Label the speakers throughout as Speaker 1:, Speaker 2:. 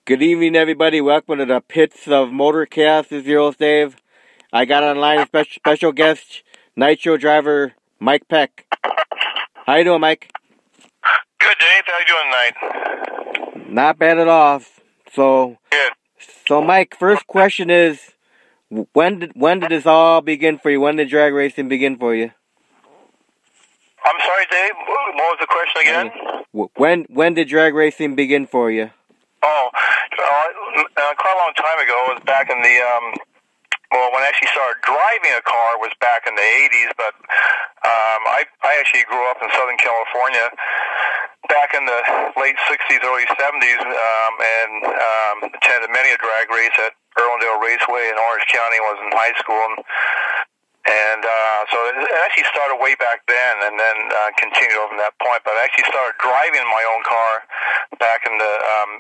Speaker 1: Good evening, everybody. Welcome to the Pits of Motorcast. This is your host, Dave. I got online a special guest, Nitro driver Mike Peck. How you doing, Mike?
Speaker 2: Good, Dave. How you doing tonight?
Speaker 1: Not bad at all.
Speaker 2: Good.
Speaker 1: So, Mike, first question is, when did this all begin for you? When did drag racing begin for you?
Speaker 2: I'm sorry, Dave. What was the question again?
Speaker 1: When did drag racing begin for you?
Speaker 2: Oh, quite a long time ago. It was back in the, when I actually started driving a car was back in the 80s, but I actually grew up in Southern California back in the late 60s, early 70s, and attended many a drag race at Irwindale Raceway in Orange County. I was in high school, and so it actually started way back then, and then continued over that point. But I actually started driving my own car back in the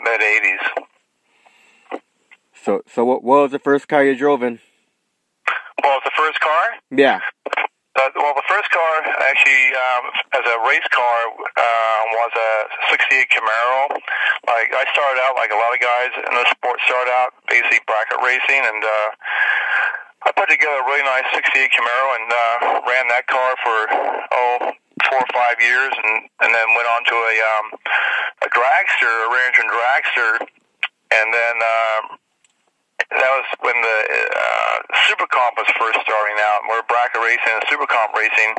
Speaker 2: mid 80s.
Speaker 1: So what was the first car you drove in?
Speaker 2: What was the first car?
Speaker 1: Yeah.
Speaker 2: The first car actually, as a race car, was a '68 Camaro. Like I started out like a lot of guys in the sport started out basically bracket racing, and I put together a really nice '68 Camaro and ran that car for 4 or 5 years, and then went on to a dragster, a Ranger dragster, and then that was when the Super Comp was first starting out. We're bracket racing and Super Comp racing,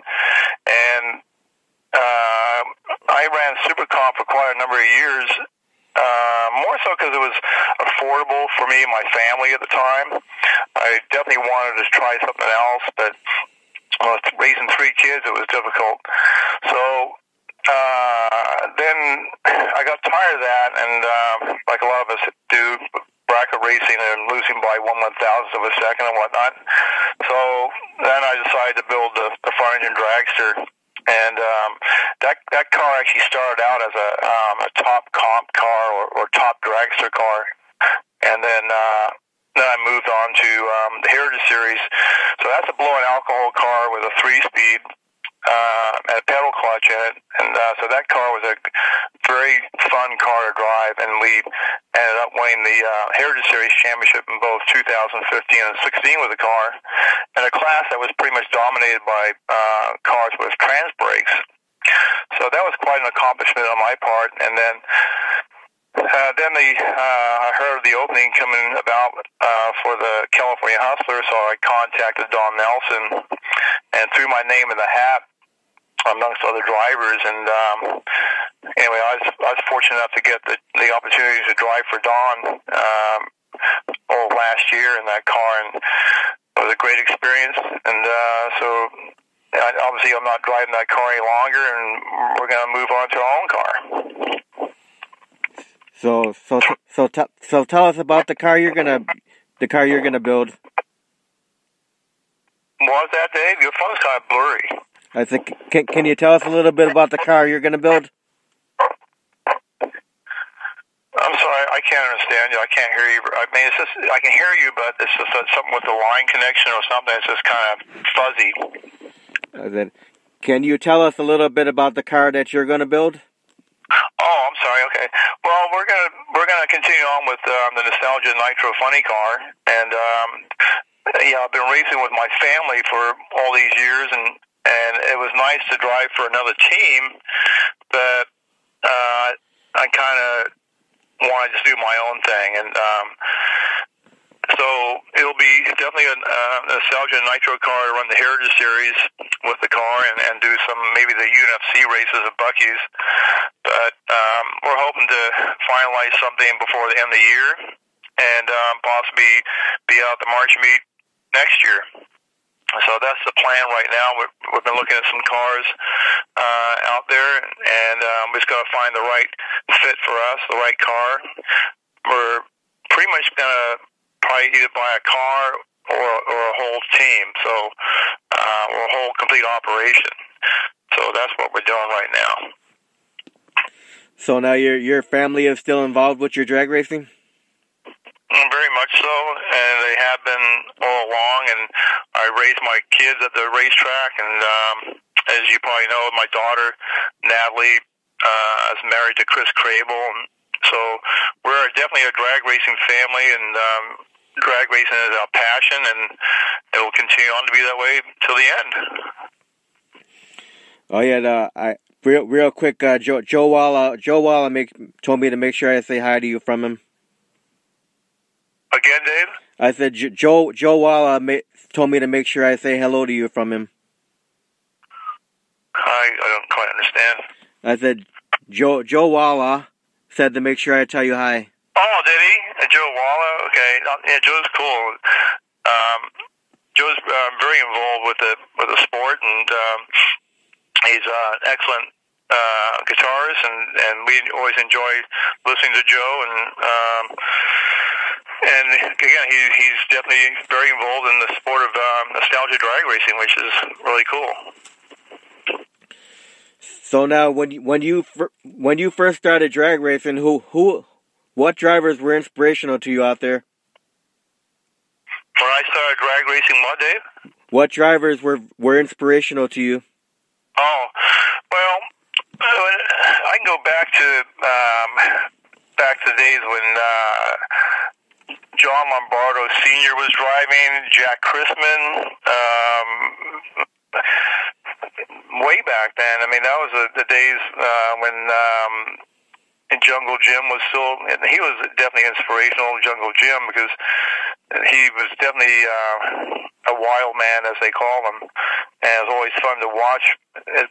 Speaker 2: and I ran Super Comp for quite a number of years. More so because it was affordable for me and my family at the time. I definitely wanted to try something else, but raising 3 kids, it was difficult. So then I got tired of that, and like a lot of us do, bracket racing and losing by 1/1000th of a second and whatnot. So then I decided to build the front engine dragster. And that car actually started out as a top comp car or top dragster car, and then I moved on to the Heritage Series. So that's a blow-in alcohol car with a 3-speed and a pedal clutch in it, and so that car was a very fun car to drive, and we ended up winning the Heritage Series championship in both 2015 and 16 with the car, in a class that was pretty much dominated by cars with trans brakes. So that was quite an accomplishment on my part, and then I heard of the opening coming about for the California Hustler, so I contacted Don Nelson and threw my name in the hat amongst other drivers. And anyway, I was fortunate enough to get the opportunity to drive for Don last year in that car, and it was a great experience. And so obviously I'm not driving that car any longer, and we're going to move on to our own car.
Speaker 1: So tell us about the car you're gonna build.
Speaker 2: What was that, Dave? Your phone's kind of blurry.
Speaker 1: I think can you tell us a little bit about the car you're gonna build?
Speaker 2: I'm sorry, I can't understand you. I can't hear you. I mean, it's just I can hear you, but it's just something with the line connection or something. It's just kind of fuzzy.
Speaker 1: Then, can you tell us a little bit about the car that you're gonna build?
Speaker 2: Oh, I'm sorry. Okay. Well, we're gonna continue on with the nostalgia Nitro funny car, and I've been racing with my family for all these years, and it was nice to drive for another team, but I kind of wanted to do my own thing, and so it'll be definitely a nostalgia Nitro car to run the Heritage Series with the car and do some maybe the UFC races at Buc-ee's. But we're hoping to finalize something before the end of the year and possibly be out the March meet next year. So that's the plan right now. We've been looking at some cars out there, and we just got to find the right fit for us, the right car. We're pretty much going to probably either buy a car or a whole team, so or a whole complete operation. So that's what we're doing right now.
Speaker 1: So now your family is still involved with your drag racing?
Speaker 2: Very much so, and they have been all along, and I raised my kids at the racetrack, and as you probably know, my daughter, Natalie, is married to Chris Crable, and so we're definitely definitely a drag racing family, and drag racing is our passion, and it will continue on to be that way till the end.
Speaker 1: Oh yeah, real quick, Joe Walla told me to make sure I say hi to you from him.
Speaker 2: Again, Dave?
Speaker 1: I said Joe Walla told me to make sure I say hello to you from him.
Speaker 2: I don't quite understand.
Speaker 1: I said Joe Walla said to make sure I tell you hi.
Speaker 2: Oh, did he? Joe Walla? Okay. Yeah, Joe's cool. Joe's very involved with the sport, and he's an excellent guitarist, and we always enjoy listening to Joe. And again, he's definitely very involved in the sport of nostalgia drag racing, which is really cool.
Speaker 1: So now, when you first started drag racing, what drivers were inspirational to you out there?
Speaker 2: When I started drag racing, what, Dave?
Speaker 1: What drivers were inspirational to you?
Speaker 2: Oh, well, I can go back to the days when John Lombardo Sr. was driving, Jack Christman, way back then. I mean, that was the days when Jungle Jim was still, he was definitely inspirational, Jungle Jim, because he was definitely a wild man, as they call him, and it was always fun to watch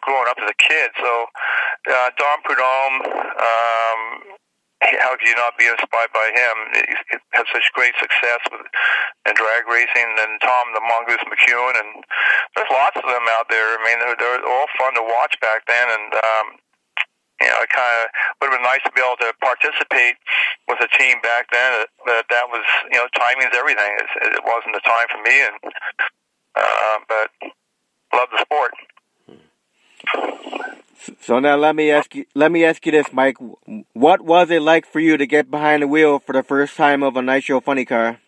Speaker 2: growing up as a kid. So Don Prudhomme, how could you not be inspired by him? He had such great success in drag racing, and Tom the Mongoose McEwen, and there's lots of them out there. I mean, they're all fun to watch back then, and it kind of would have been nice to be able to participate with a team back then. That was, timing's everything. It wasn't the time for me, but love the sport.
Speaker 1: So now let me ask you this, Mike. What was it like for you to get behind the wheel for the first time of a Nitro funny car?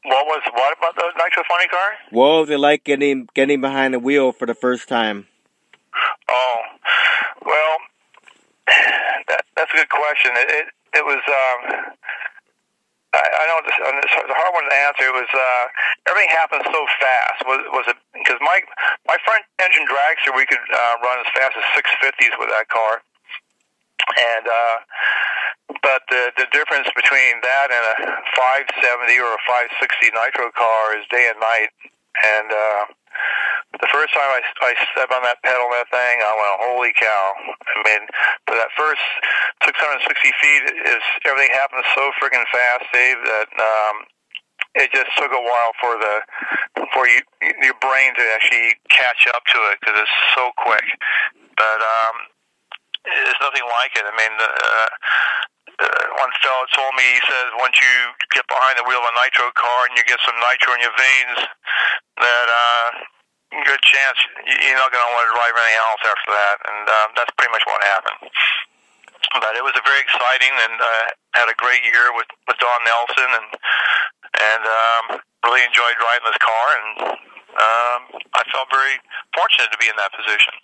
Speaker 2: What about the Nitro funny car?
Speaker 1: What was it like getting behind the wheel for the first time?
Speaker 2: Oh, well, that's a good question. It was. I know it's a hard one to answer. It was everything happened so fast. Was it because my front engine dragster, we could run as fast as 650s with that car, and but the difference between that and a 570 or a 560 Nitro car is day and night. And the first time I stepped on that pedal, that thing, I went, holy cow. I mean, for that first 660 feet, everything happened so freaking fast, Dave, that it just took a while for your brain to actually catch up to it, because it's so quick. But there's nothing like it. I mean, one fellow told me, he says, once you get behind the wheel of a Nitro car and you get some nitro in your veins, that good chance you're not going to want to drive anything else after that. And that's pretty much what happened. But it was a very exciting, and had a great year with Don Nelson, and really enjoyed driving this car, and I felt very fortunate to be in that position.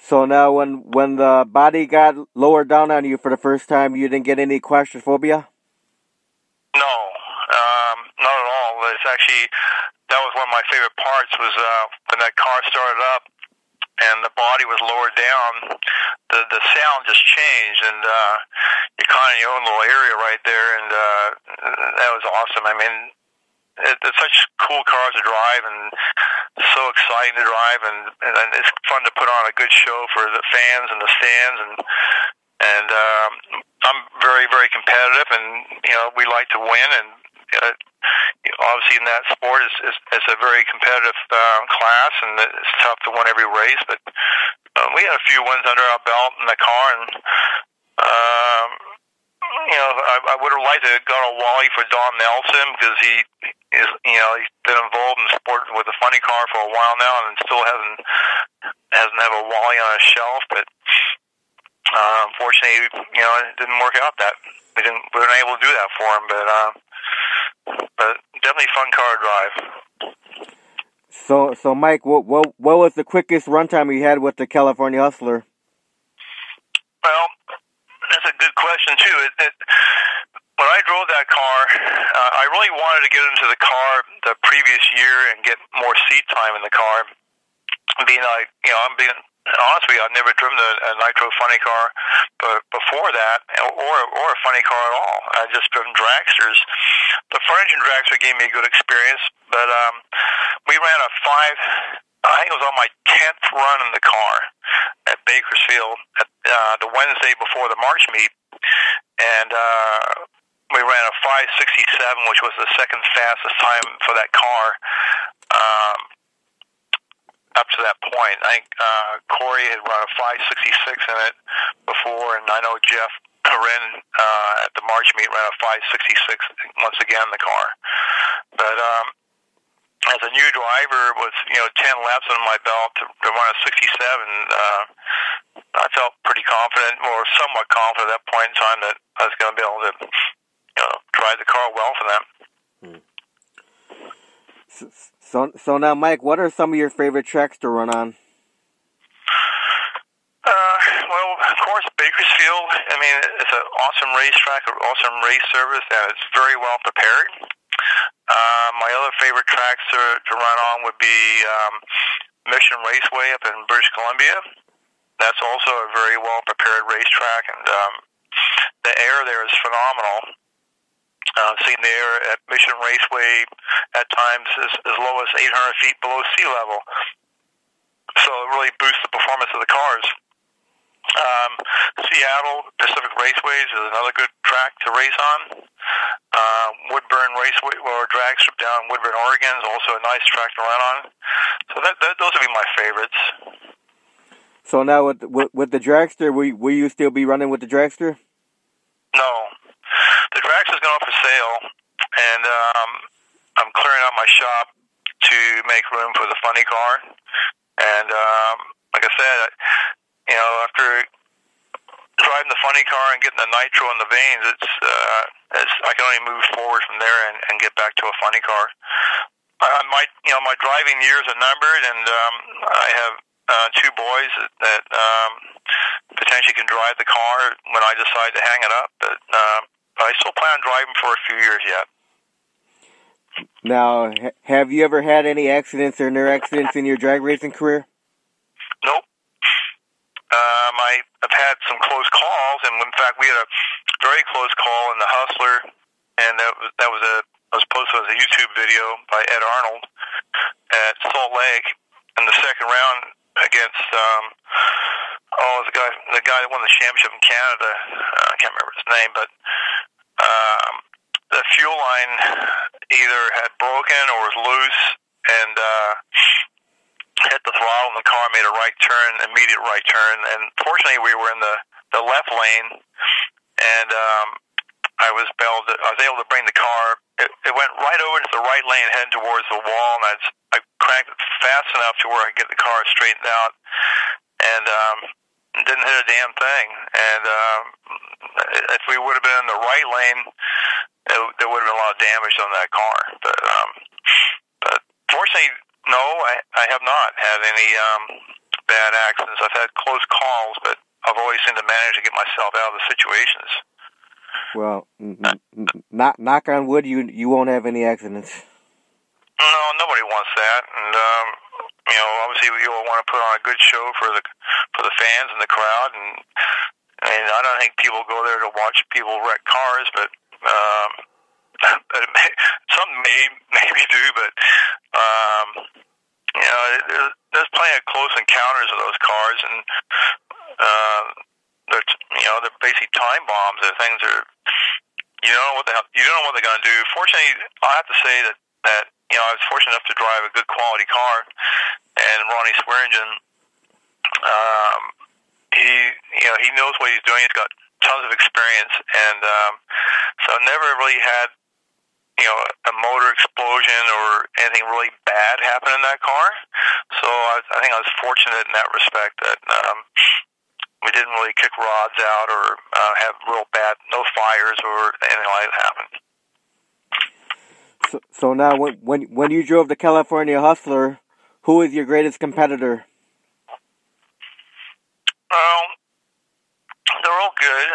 Speaker 1: So now, when the body got lowered down on you for the first time, you didn't get any claustrophobia?
Speaker 2: No, not at all. It's actually, that was one of my favorite parts, was when that car started up and the body was lowered down, the sound just changed, and you're kind of in your own little area right there, and that was awesome. I mean, it's such cool cars to drive, and so exciting to drive, and it's fun to put on a good show for the fans and the stands, and I'm very, very competitive, and we like to win, and obviously in that sport it's a very competitive class, and it's tough to win every race, but we had a few wins under our belt in the car, and I would have liked to have got a Wally for Don Nelson, because he's been involved in the sport with the funny car for a while now, and still hasn't have a Wally on his shelf. But unfortunately, it didn't work out. That we weren't able to do that for him. But definitely fun car to drive.
Speaker 1: So Mike, what was the quickest runtime you had with the California Hustler?
Speaker 2: Well, that's a good question too. When I drove that car, I really wanted to get into the car the previous year and get more seat time in the car. Being like, I'm being honest with you, I've never driven a Nitro funny car, but before that, or a funny car at all. I just driven dragsters. The front engine dragster gave me a good experience, but we ran I think it was on my 10th run in the car at Bakersfield at the Wednesday before the March meet, and we ran a 5:67, which was the second fastest time for that car. Up to that point, I think Corey had run a 5:66 in it before, and I know Jeff ran at the March meet ran a 5:66 once again in the car. But as a new driver with 10 laps under my belt to run a 67, I felt pretty confident, or somewhat confident at that point in time, that I was going to be able to drive the car well for them.
Speaker 1: So now, Mike, what are some of your favorite tracks to run on?
Speaker 2: Well, of course, Bakersfield. I mean, it's an awesome racetrack, an awesome race service, and it's very well prepared. My other favorite tracks to run on would be Mission Raceway up in British Columbia. That's also a very well prepared racetrack, and the air there is phenomenal. Seeing the air at Mission Raceway at times as low as 800 feet below sea level. So it really boosts the performance of the cars. Seattle Pacific Raceways is another good track to race on. Woodburn Raceway, or drag strip down in Woodburn, Oregon, is also a nice track to run on. So those would be my favorites.
Speaker 1: So now with the dragster, will you still be running with the dragster?
Speaker 2: No. The dragster's going for sale, and I'm clearing out my shop to make room for the funny car. And like I said, after driving the funny car and getting the nitro in the veins, I can only move forward from there and get back to a funny car. My driving years are numbered, and I have two boys that potentially can drive the car when I decide to hang it up. But I still plan on driving for a few years yet.
Speaker 1: Now, have you ever had any accidents or near accidents in your drag racing career?
Speaker 2: Nope. I've had some close calls, and in fact, we had a very close call in the Hustler, and that was posted as a YouTube video by Ed Arnold at Salt Lake in the second round against the guy that won the championship in Canada. I can't remember his name, but the fuel line either had broken or was loose, and hit the throttle, and the car made a immediate right turn. And fortunately, we were in the left lane, and I was able to bring the car. It went right over into the right lane, heading towards the wall, and I cranked it fast enough to where I could get the car straightened out, and didn't hit a damn thing. And if we would have been in the right lane, there would have been a lot of damage on that car. But fortunately, no, I have not had any bad accidents. I've had close calls, but I've always seemed to manage to get myself out of the situations.
Speaker 1: Well, knock on wood, you won't have any accidents.
Speaker 2: No, nobody wants that, and obviously we all want to put on a good show for the fans and the crowd, and I mean, I don't think people go there to watch people wreck cars, but some maybe do, but there's plenty of close encounters of those cars, and they're basically time bombs. They're things that you don't know what they're going to do. Fortunately, I have to say that I was fortunate enough to drive a good quality car, and Ronnie Swearingen, he knows what he's doing. He's got tons of experience, and so I never really had a motor explosion or anything really bad happen in that car. So I think I was fortunate in that respect that we didn't really kick rods out or have real bad, no fires or anything like that happen.
Speaker 1: So now, when you drove the California Hustler, who is your greatest competitor?
Speaker 2: They're all good.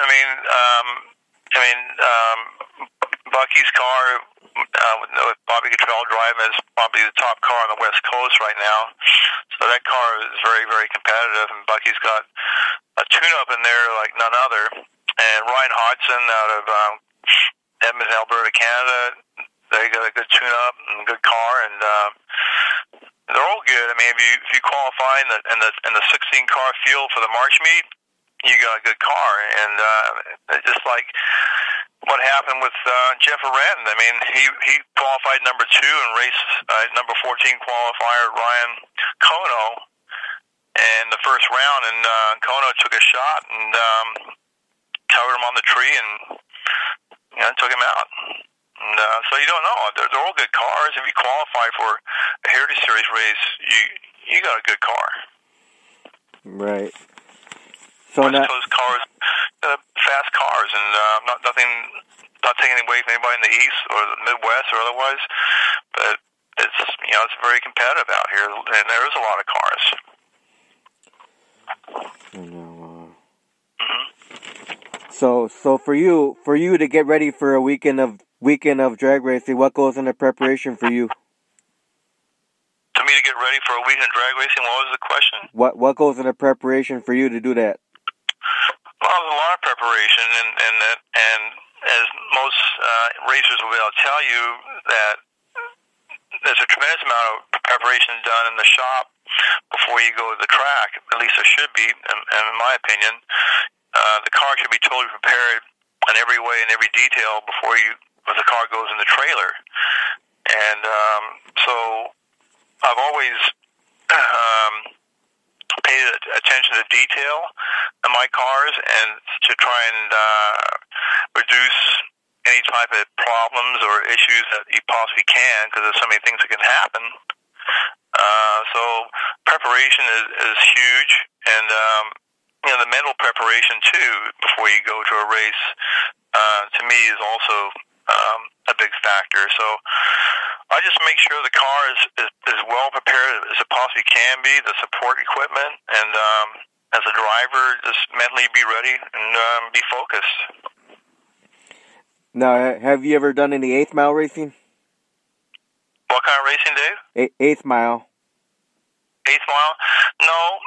Speaker 2: Bucky's car with Bobby Cottrell driving is probably the top car on the West Coast right now. So that car is very, very competitive, and Bucky's got a tune-up in there like none other. And Ryan Hodgson out of Edmonton, Alberta, Canada, they got a good tune-up and a good car, and they're all good. I mean, if you qualify in the 16-car field for the March meet, you got a good car, and just like what happened with Jeff Arendt. I mean, he qualified number 2 and raced number 14 qualifier Ryan Kono in the first round, and Kono took a shot and covered him on the tree and took him out. And, so you don't know. They're all good cars. If you qualify for a Heritage Series race, you got a good car.
Speaker 1: Right. So
Speaker 2: West Coast cars, fast cars, and not taking away from anybody in the East or the Midwest or otherwise, but it's very competitive out here, and there is a lot of cars.
Speaker 1: I know. So for you to get ready for a weekend of drag racing, what goes into preparation for you?
Speaker 2: To me, to get ready for a weekend of drag racing, what was the question?
Speaker 1: What goes into preparation for you to do that?
Speaker 2: Well, there's a lot of preparation, and as most racers will be able to tell you, that there's a tremendous amount of preparation done in the shop before you go to the track. At least there should be, in my opinion. The car should be totally prepared in every way and every detail before the car goes in the trailer. And so I've always paid attention to detail in my cars, and to try and reduce any type of problems or issues that you possibly can, because there's so many things that can happen. So preparation is huge, and the mental preparation too before you go to a race, to me, is also a big factor. So I just make sure the car is as well prepared as it possibly can be, the support equipment, and as a driver, just mentally be ready and be focused.
Speaker 1: Now, have you ever done any 8th mile racing?
Speaker 2: What kind of racing, Dave?
Speaker 1: 8th mile.
Speaker 2: 8th mile? No.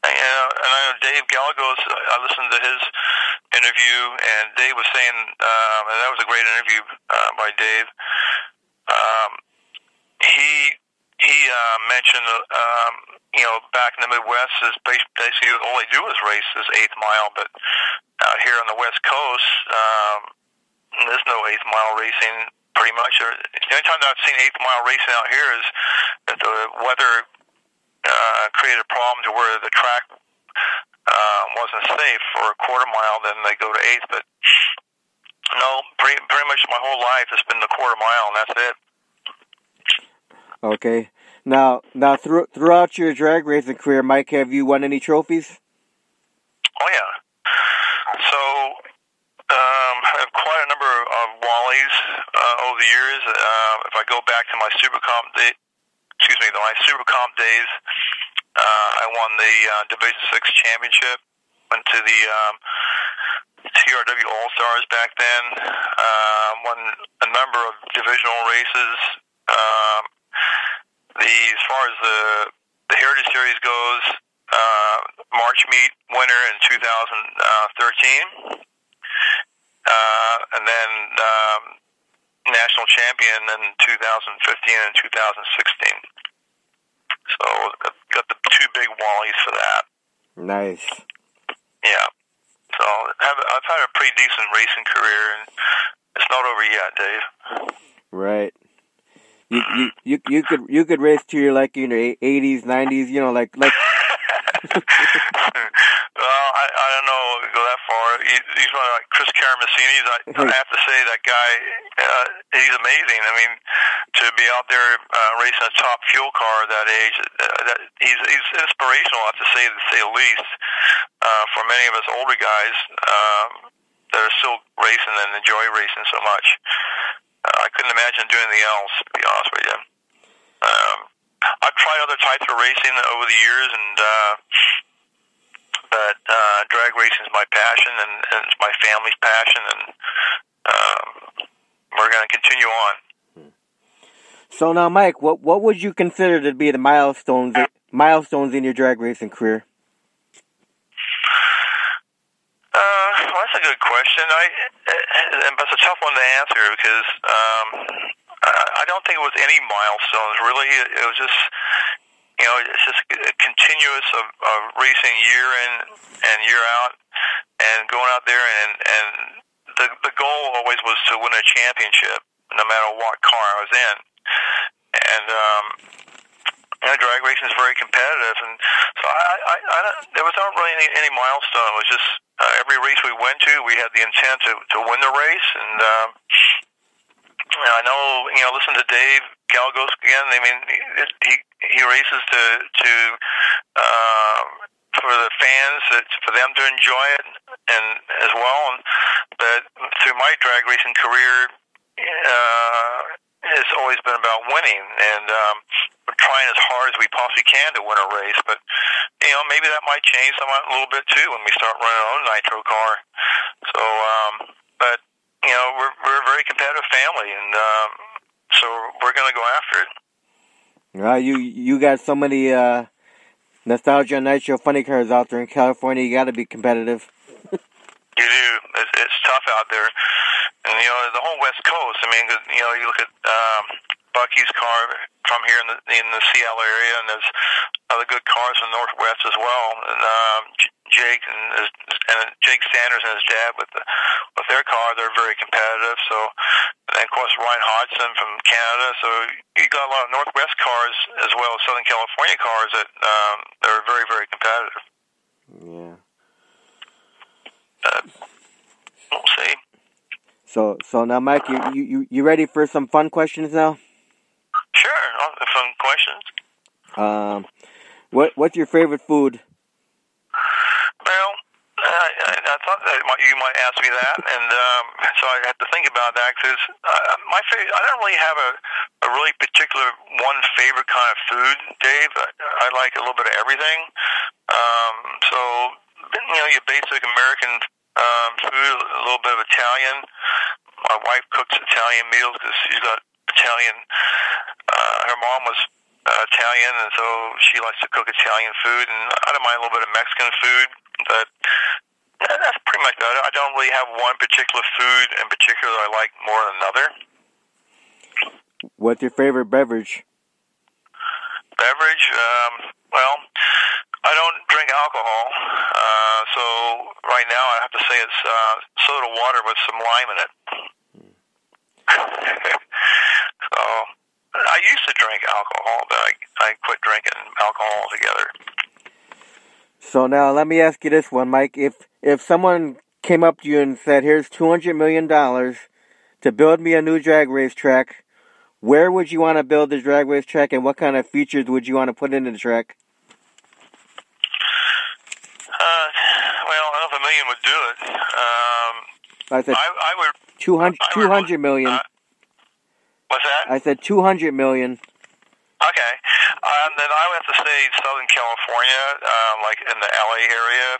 Speaker 2: And I know Dave Gallegos, I listened to his interview, and Dave was saying, and that was a great interview by Dave. He mentioned, back in the Midwest, is basically all they do is race this 8th mile, but out here on the West Coast, there's no 8th mile racing pretty much. The only time that I've seen 8th mile racing out here is that the weather created a problem to where the track wasn't safe for a quarter mile, then they go to 8th. But no, pretty much my whole life has been the quarter mile, and that's it.
Speaker 1: Okay. Now, throughout your drag racing career, Mike, have you won any trophies?
Speaker 2: Oh yeah. So I have quite a number of Wallies over the years. If I go back to my Supercomp days, I won the Division 6 championship. Went to the TRW All Stars back then. Won a number of divisional races. As far as the Heritage Series goes, March meet winner in 2013, and then national champion in 2015 and 2016. So got the 2 big Wallies for that.
Speaker 1: Nice.
Speaker 2: Yeah. So I've had a pretty decent racing career, and it's not over yet, Dave. Right.
Speaker 1: You could race to your like in your 80s, 90s, like.
Speaker 2: Well, I don't know, go that far. He's like Chris Karamessinis. I have to say that guy, he's amazing. I mean, to be out there racing a top fuel car at that age, he's inspirational. I have to say the least. For many of us older guys that are still racing and enjoy racing so much. I couldn't imagine doing anything else, to be honest with you. I've tried other types of racing over the years, and but drag racing is my passion, and it's my family's passion, and we're going to continue on.
Speaker 1: So now, Mike, what would you consider to be the milestones in your drag racing career?
Speaker 2: Well, that's a good question. That's a tough one to answer because I don't think it was any milestones really. It was just, it's just a continuous of racing year in and year out, and going out there and the goal always was to win a championship, no matter what car I was in. And drag racing is very competitive, and so there was not really any milestone. It was just every race we went to, we had the intent to win the race. And I know, listen to Dave Galgos again. I mean, he races to for the fans, for them to enjoy it, and as well. But through my drag racing career, it's always been about winning, and we're trying as hard as we possibly can to win a race. But maybe that might change somewhat a little bit too when we start running our own Nitro car. So, but we're a very competitive family, and so we're going to go after it.
Speaker 1: You got so many Nostalgia and Nitro funny cars out there in California. You got to be competitive.
Speaker 2: You do. It's tough out there. And, the whole West Coast, I mean, you look at Bucky's car from here in the Seattle area, and there's other good cars from the Northwest as well. And Jake and Jake Sanders and his dad with their car, they're very competitive. So, and then, of course, Ryan Hodgson from Canada. So you got a lot of Northwest cars as well as Southern California cars that are very, very competitive.
Speaker 1: Yeah.
Speaker 2: We'll see.
Speaker 1: So now, Mike, you ready for some fun questions now?
Speaker 2: Sure, fun questions.
Speaker 1: What's your favorite food?
Speaker 2: Well, I thought that you might ask me that, and so I had to think about that because my favorite. I don't really have a really particular one favorite kind of food, Dave. I like a little bit of everything. So your basic American food, a little bit of Italian. My wife cooks Italian meals because she's got Italian. Her mom was Italian, and so she likes to cook Italian food. And I don't mind a little bit of Mexican food, but that's pretty much about it. I don't really have one particular food in particular I like more than another.
Speaker 1: What's your favorite beverage?
Speaker 2: Beverage? Well, I don't drink alcohol, so right now I have to say it's soda water with some lime in it. So I used to drink alcohol, but I quit drinking alcohol altogether.
Speaker 1: So now let me ask you this one, Mike. If someone came up to you and said, "Here's $200 million to build me a new drag race track," where would you want to build the drag race track, and what kind of features would you want to put into the track?
Speaker 2: Well, I don't know if $1 million would do it.
Speaker 1: I said
Speaker 2: I would
Speaker 1: 200 million.
Speaker 2: What's that?
Speaker 1: I said 200 million.
Speaker 2: Okay. Then I would have to say Southern California, like in the LA area,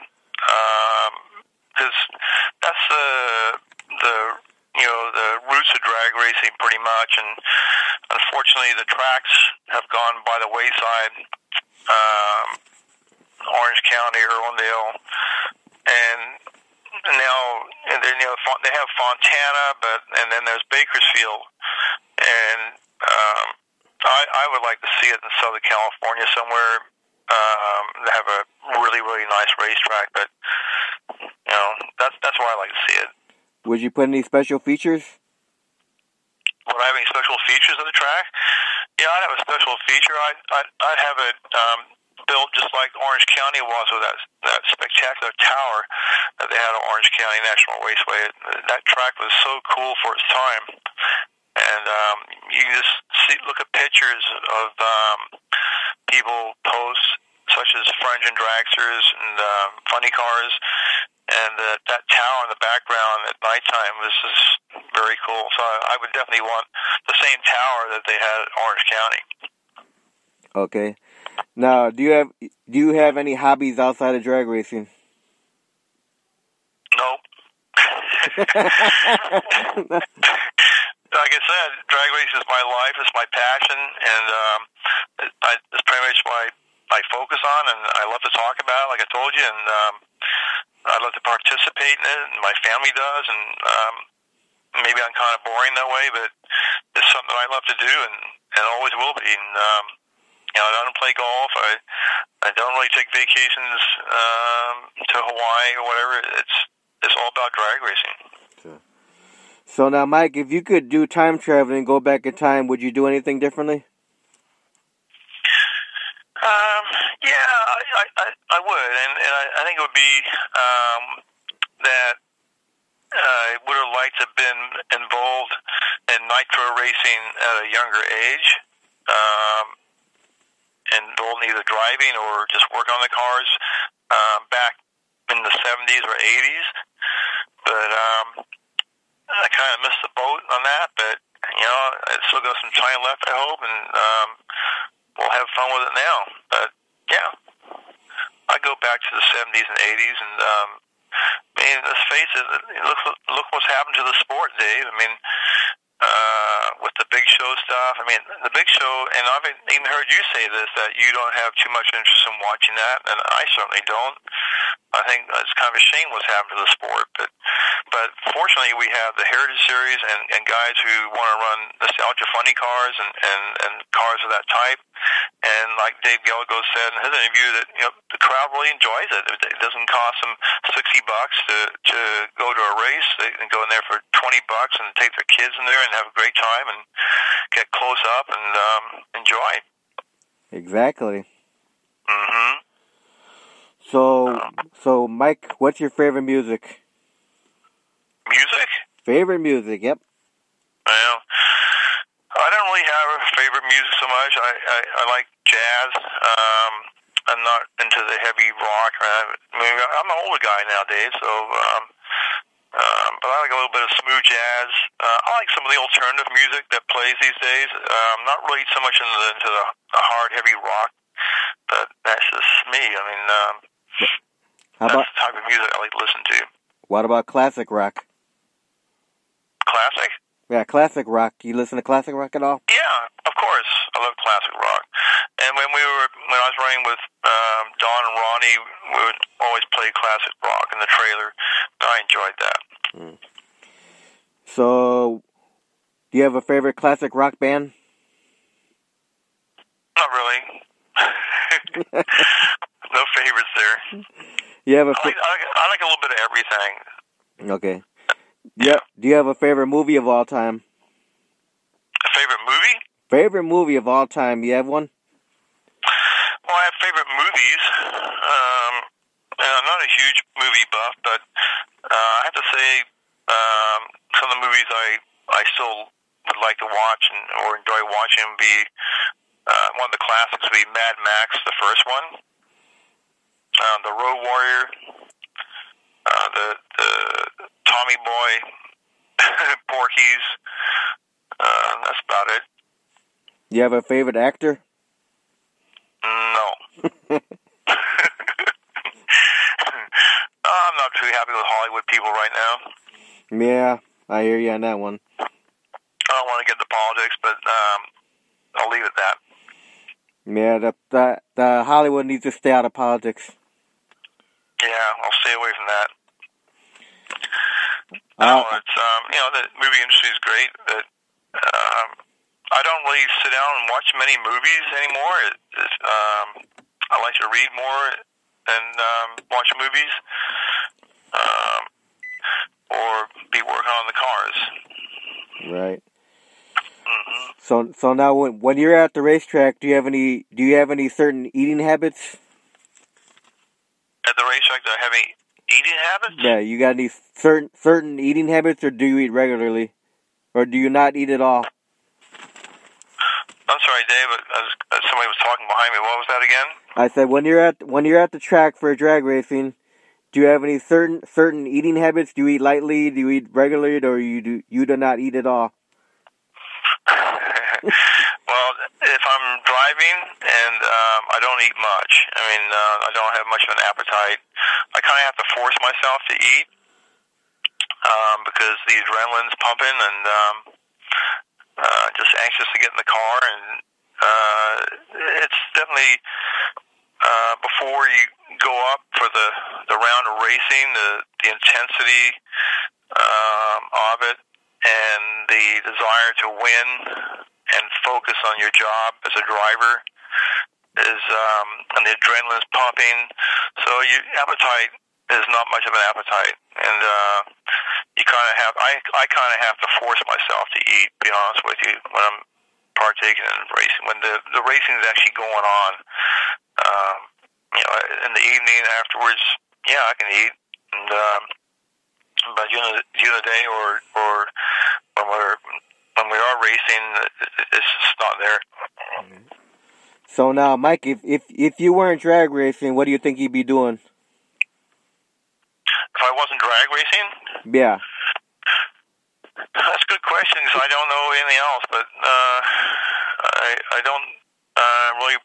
Speaker 2: because that's the roots of drag racing pretty much. And unfortunately, the tracks have gone by the wayside. Orange County, Irwindale, and now they have Fontana, and then there's Bakersfield, and I would like to see it in Southern California somewhere. They have a really, really nice racetrack, but that's where I like to see it.
Speaker 1: Would you put any special features?
Speaker 2: Would I have any special features of the track? Yeah, I'd have a special feature. I'd have it built just like Orange County was with that spectacular tower that they had on Orange County National Raceway. That track was so cool for its time. And you can just look at pictures of people post, such as Fringe and Dragsters and funny cars, and that tower in the background at nighttime was just very cool. So I would definitely want the same tower that they had at Orange County.
Speaker 1: Okay. Now, do you have any hobbies outside of drag racing?
Speaker 2: Like I said, drag racing is my life. It's my passion, and it's pretty much what I focus on, and I love to talk about it, like I told you, and I love to participate in it, and my family does, and maybe I'm kind of boring that way, but it's something I love to do, and always will be. And I don't play golf. I don't really take vacations to Hawaii or whatever. It's all about drag racing.
Speaker 1: So now, Mike, if you could do time traveling and go back in time, would you do anything differently?
Speaker 2: Yeah, I would, and I think it would be that I would have liked to have been involved in Nitro racing at a younger age, involved in either driving or just work on the cars back in the 70s or 80s. But I kind of missed the boat on that, but I still got some time left, I hope, and we'll have fun with it now. But yeah, I go back to the 70s and 80s, and I mean, let's face it. Look what's happened to the sport, Dave. I mean, with the Big Show stuff. I mean, the Big Show, and I've even heard you say this, that you don't have too much interest in watching that, and I certainly don't. I think it's kind of a shame what's happened to the sport, but fortunately we have the Heritage Series and guys who want to run nostalgia funny cars and cars of that type. And like Dave Gallagher said in his interview, that the crowd really enjoys it. It doesn't cost them $60 to go to a race. They can go in there for $20 and take their kids in there and have a great time and get close up and enjoy.
Speaker 1: Exactly.
Speaker 2: Mm-hmm.
Speaker 1: So Mike, what's your favorite music?
Speaker 2: Music?
Speaker 1: Favorite music, yep.
Speaker 2: Well, I don't really have a favorite music so much. I like jazz. I'm not into the heavy rock. I mean, I'm an older guy nowadays, so but I like a little bit of smooth jazz. I like some of the alternative music that plays these days. Not really so much into the hard, heavy rock, but that's just me. I mean, that's the type of music I like to listen to.
Speaker 1: What about classic rock?
Speaker 2: Classic?
Speaker 1: Yeah, classic rock. You listen to classic rock at all?
Speaker 2: Yeah, of course. I love classic rock. And when I was running with Don and Ronnie, we would always play classic rock in the trailer. I enjoyed that.
Speaker 1: Mm. So, do you have a favorite classic rock band?
Speaker 2: Not really. No favorites there.
Speaker 1: You have
Speaker 2: I like a little bit of everything.
Speaker 1: Okay. Yeah. Do you have a favorite movie of all time?
Speaker 2: A favorite movie?
Speaker 1: Favorite movie of all time. You have one?
Speaker 2: Well, I have favorite movies. And I'm not a huge movie buff, but I have to say some of the movies I still would like to watch or enjoy watching would be one of the classics would be Mad Max, the first one, The Road Warrior, the Tommy Boy, Porky's. That's about it.
Speaker 1: You have a favorite actor?
Speaker 2: No. I'm not too happy with Hollywood people right now.
Speaker 1: Yeah, I hear you on that one.
Speaker 2: I don't want to get into politics, but I'll leave it at that.
Speaker 1: Yeah, the Hollywood needs to stay out of politics.
Speaker 2: Yeah, I'll stay away from that. It's the movie industry is great, but I don't really sit down and watch many movies anymore. I like to read more and watch movies, or be working on the cars.
Speaker 1: Right.
Speaker 2: Mm-hmm.
Speaker 1: So now when you're at the racetrack, do you have any certain eating habits?
Speaker 2: At the racetrack, do I have any eating habits?
Speaker 1: Yeah, you got any certain eating habits, or do you eat regularly, or do you not eat at all?
Speaker 2: I'm sorry, Dave. Somebody was talking behind me. What was that again?
Speaker 1: I said when you're at the track for drag racing, do you have any certain eating habits? Do you eat lightly? Do you eat regularly, or you do not eat at all?
Speaker 2: Well, if I'm driving and I don't eat much, I mean, I don't have much of an appetite. I kind of have to force myself to eat. because the adrenaline's pumping and just anxious to get in the car. And it's definitely before you go up for the round of racing, the intensity of it, and the desire to win and focus on your job as a driver is, and the adrenaline's pumping. So your appetite is not much of an appetite, and you kind of have. I kind of have to force myself to eat. To be honest with you, when I'm partaking in racing, when the racing is actually going on, in the evening afterwards, yeah, I can eat, and but during the day or when we are racing, it's just not there.
Speaker 1: So now, Mike, if you weren't drag racing, what do you think you'd be doing?
Speaker 2: If I wasn't drag racing?
Speaker 1: Yeah.
Speaker 2: That's a good question, because I don't know anything else, but I don't really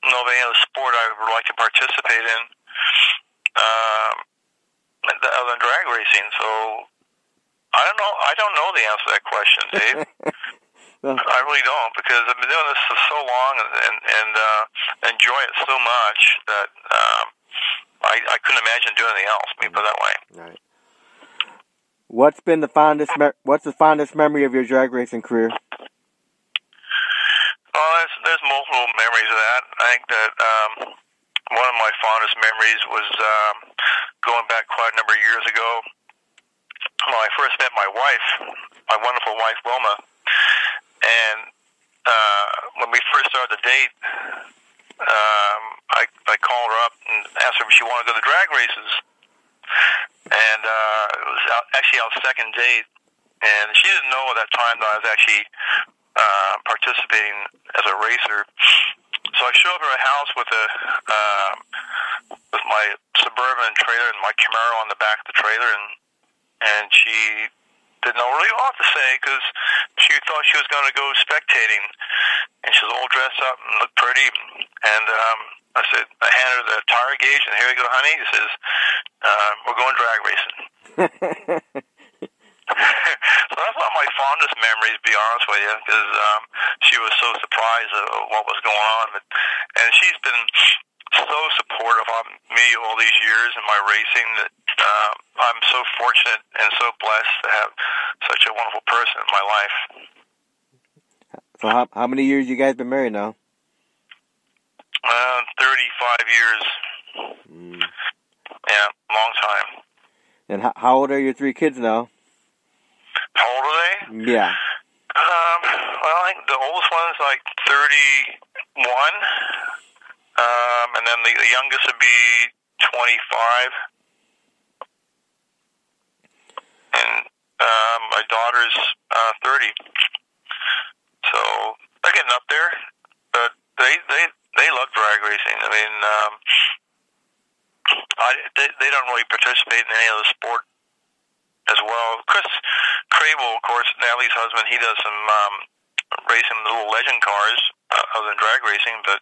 Speaker 2: know of any other sport I would like to participate in other than drag racing. So I don't know the answer to that question, Dave. I really don't, because I've been doing this for so long and enjoy it so much that I couldn't imagine doing anything else. Let me put it that way.
Speaker 1: Right. What's the fondest memory of your drag racing career?
Speaker 2: Well, there's multiple memories of that. I think that one of my fondest memories was going back quite a number of years ago when I first met my wife, my wonderful wife Wilma, and when we first started the date, I called her up and asked her if she wanted to go to drag races. And it was actually our second date, and she didn't know at that time that I was actually participating as a racer. So I showed her a house with my Suburban trailer and my Camaro on the back of the trailer, and she didn't know really what to say because she thought she was going to go spectating, and she was all dressed up and looked pretty. And I handed her the tire gauge, and here you go, honey. He says, we're going drag racing. So that's one of my fondest memories, to be honest with you, because she was so surprised at what was going on. And she's been so supportive of me all these years in my racing that I'm so fortunate and so blessed to have such a wonderful person in my life.
Speaker 1: So how many years you guys been married now?
Speaker 2: 35 years. Yeah, long time.
Speaker 1: And how old are your 3 kids now?
Speaker 2: How old are they?
Speaker 1: Yeah.
Speaker 2: Well, I think the oldest one's like 31. And then the youngest would be 25. And my daughter's 30. So they're getting up there, but they love drag racing. I mean, they don't really participate in any other sport as well. Chris Crable, of course, Natalie's husband, he does some racing little legend cars other than drag racing, but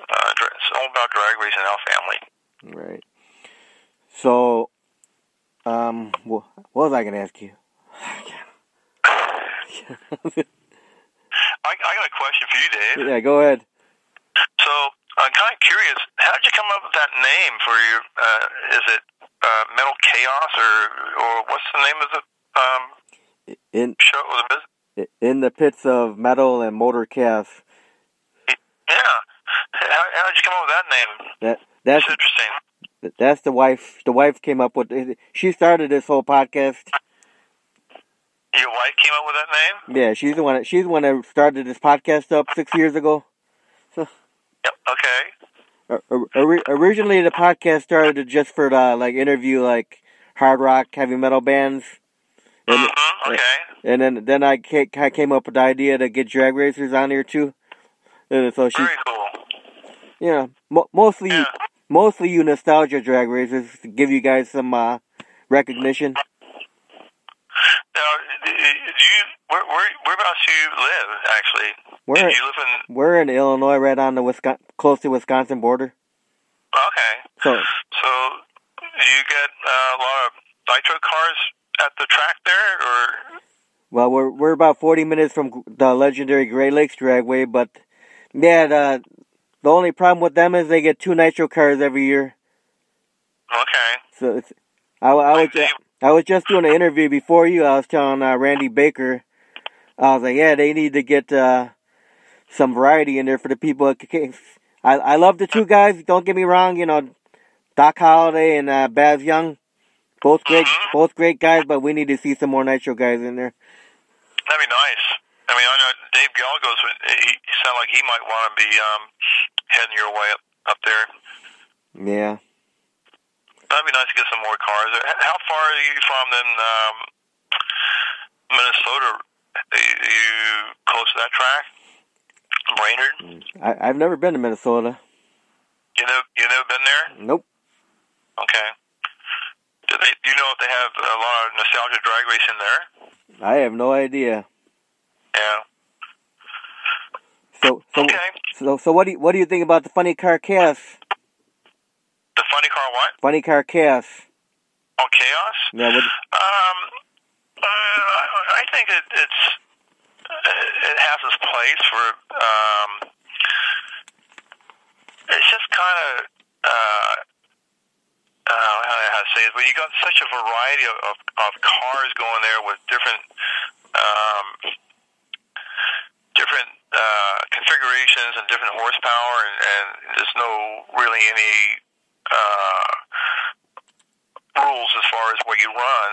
Speaker 2: it's all about drag racing in our family.
Speaker 1: Right. So, what was I going to ask you?
Speaker 2: I got a question for you, Dave.
Speaker 1: Yeah, go ahead.
Speaker 2: So, I'm kind of curious, how did you come up with that name for your, is it Metal Chaos, or what's the name of the show or the business?
Speaker 1: In the Pits of Metal and Motor Chaos.
Speaker 2: Yeah. How did you come up with that name? That's interesting.
Speaker 1: That's the wife. The wife came up with it. She started this whole podcast.
Speaker 2: Your wife came up with that name?
Speaker 1: Yeah, she's the one that started this podcast up 6 years ago. So,
Speaker 2: yep. Okay.
Speaker 1: Originally, the podcast started just for interview hard rock, heavy metal bands. And,
Speaker 2: okay.
Speaker 1: And then I came up with the idea to get drag racers on here too. And so
Speaker 2: very cool.
Speaker 1: Yeah, mostly you nostalgia drag racers to give you guys some recognition.
Speaker 2: Now, whereabouts do you live? Actually,
Speaker 1: we're in Illinois, right on the close to Wisconsin border.
Speaker 2: Okay. So do you get a lot of Nitro cars at the track there, or?
Speaker 1: Well, we're about 40 minutes from the legendary Great Lakes Dragway, but yeah, the only problem with them is they get 2 Nitro cars every year.
Speaker 2: Okay.
Speaker 1: So I was just doing an interview before you. I was telling Randy Baker, I was like, yeah, they need to get some variety in there for the people. I love the 2 guys. Don't get me wrong. You know, Doc Holliday and Baz Young, both great guys. But we need to see some more Nitro guys in there.
Speaker 2: That'd be nice. I mean, I know Dave Gallegos. He sounded like he might want to be heading your way up there.
Speaker 1: Yeah.
Speaker 2: That'd be nice to get some more cars. How far are you from then? Minnesota? Are you close to that track? Brainerd?
Speaker 1: I've never been to Minnesota.
Speaker 2: You never been there?
Speaker 1: Nope.
Speaker 2: Okay. Do you know if they have a lot of nostalgia drag racing there?
Speaker 1: I have no idea.
Speaker 2: Yeah.
Speaker 1: So what do you think about the funny car chaos?
Speaker 2: The funny car what?
Speaker 1: Funny car chaos.
Speaker 2: Oh, chaos?
Speaker 1: Yeah.
Speaker 2: I think it has its place for. It's just kind of. How to say it? But you got such a variety of cars going there with different configurations and different horsepower, and there's no really any rules as far as what you run.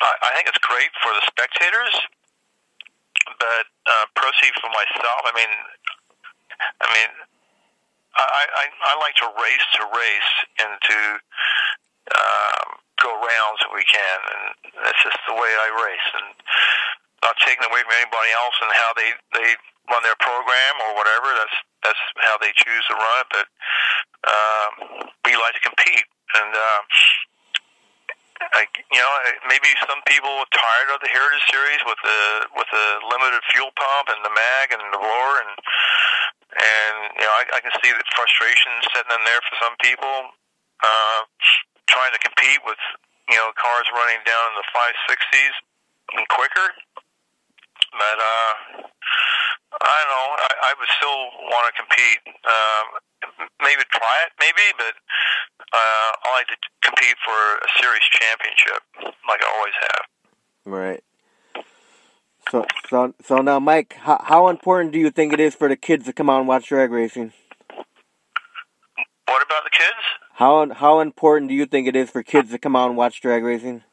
Speaker 2: I think it's great for the spectators, but personally for myself, I mean, I like to race and to go rounds if we can, and that's just the way I race, and not taking away from anybody else and how they run their program or whatever. That's how they choose to run it, but we like to compete, and maybe some people are tired of the Heritage Series with the limited fuel pump and the mag and the blower, and I can see the frustration setting in there for some people, trying to compete with cars running down in the 560s and quicker. But I don't know. I would still want to compete. Maybe try it, but I like to compete for a series championship, like I always have.
Speaker 1: Right. So now, Mike, how important do you think it is for the kids to come out and watch drag racing?
Speaker 2: What about the kids?
Speaker 1: How important do you think it is for kids to come out and watch drag racing?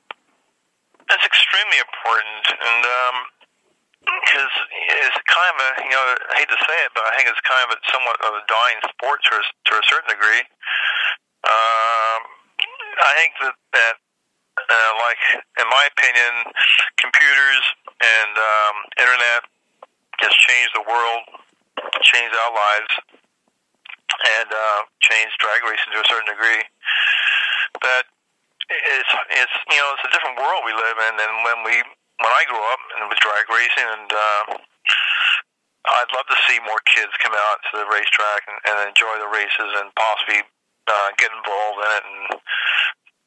Speaker 2: It's extremely important, and because it's kind of I hate to say it, but I think it's kind of somewhat of a dying sport to a certain degree. I think that like, in my opinion, computers and internet has changed the world, changed our lives, and changed drag racing to a certain degree. But it's a different world we live in than when I grew up and with drag racing, and I'd love to see more kids come out to the racetrack and enjoy the races and possibly get involved in it. And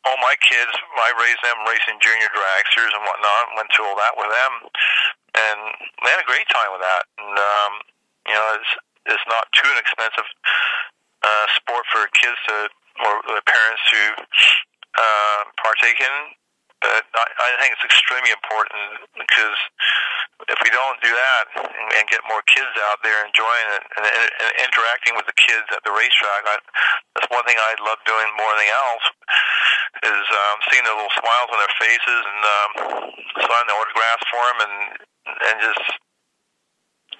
Speaker 2: all my kids, I raised them racing junior dragsters and whatnot, went through all that with them, and they had a great time with that. And it's not too inexpensive sport for kids or their parents to partake in. But I think it's extremely important, because if we don't do that and get more kids out there enjoying it and interacting with the kids at the racetrack, that's one thing I love doing more than anything else, is seeing their little smiles on their faces and signing the autographs for them, and just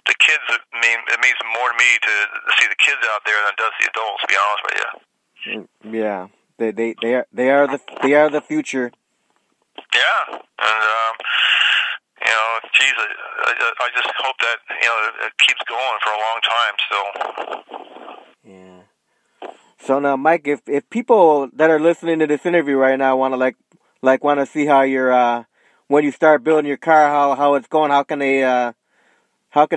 Speaker 2: the kids. It means more to me to see the kids out there than it does the adults, to be honest with you.
Speaker 1: Yeah, they are the future.
Speaker 2: Yeah, and geez, I just hope that it keeps going for a long time still.
Speaker 1: Yeah. So now, Mike, if people that are listening to this interview right now want to want to see how you're when you start building your car, how it's going, how can they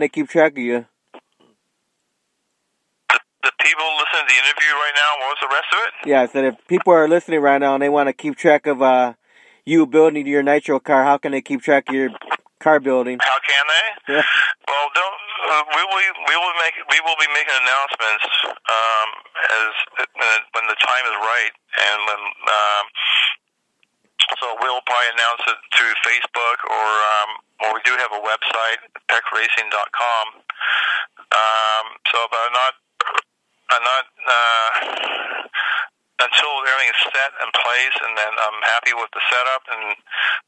Speaker 1: keep track of you?
Speaker 2: The people listening to the interview right now, what was the rest of it?
Speaker 1: Yeah, I said if people are listening right now and they want to keep track of you building your Nitro car, how can they keep track of your car building?
Speaker 2: How can they?
Speaker 1: Yeah.
Speaker 2: Well, don't. We will be making announcements when the time is right, and when so we'll probably announce it through Facebook or we do have a website, peckracing.com. But I'm not until everything is set in place, and then I'm happy with the setup, and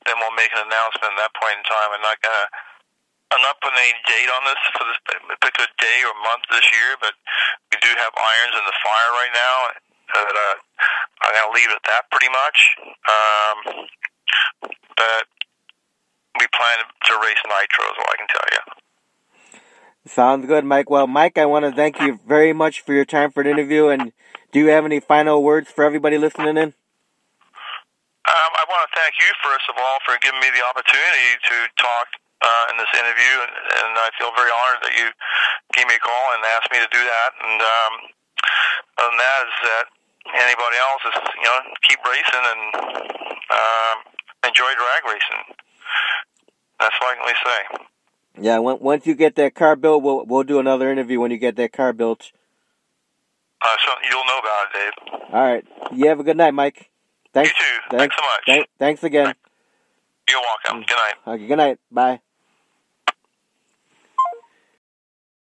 Speaker 2: then we'll make an announcement at that point in time. I'm not putting any date on this for this particular day or month this year, but we do have irons in the fire right now. I'm going to leave it at that pretty much. But we plan to race Nitro is all I can tell you.
Speaker 1: Sounds good, Mike. Well, Mike, I want to thank you very much for your time for the interview. And do you have any final words for everybody listening in?
Speaker 2: I want to thank you, first of all, for giving me the opportunity to talk in this interview. And I feel very honored that you gave me a call and asked me to do that. And other than that, is that anybody else is, keep racing and enjoy drag racing. That's all I can really say.
Speaker 1: Yeah, once you get that car built, we'll do another interview when you get that car built.
Speaker 2: So you'll know about it, Dave.
Speaker 1: All right. You have a good night, Mike. Thanks.
Speaker 2: You too. Thanks so much.
Speaker 1: Thanks again.
Speaker 2: You're welcome. Good night.
Speaker 1: Okay, good night. Bye.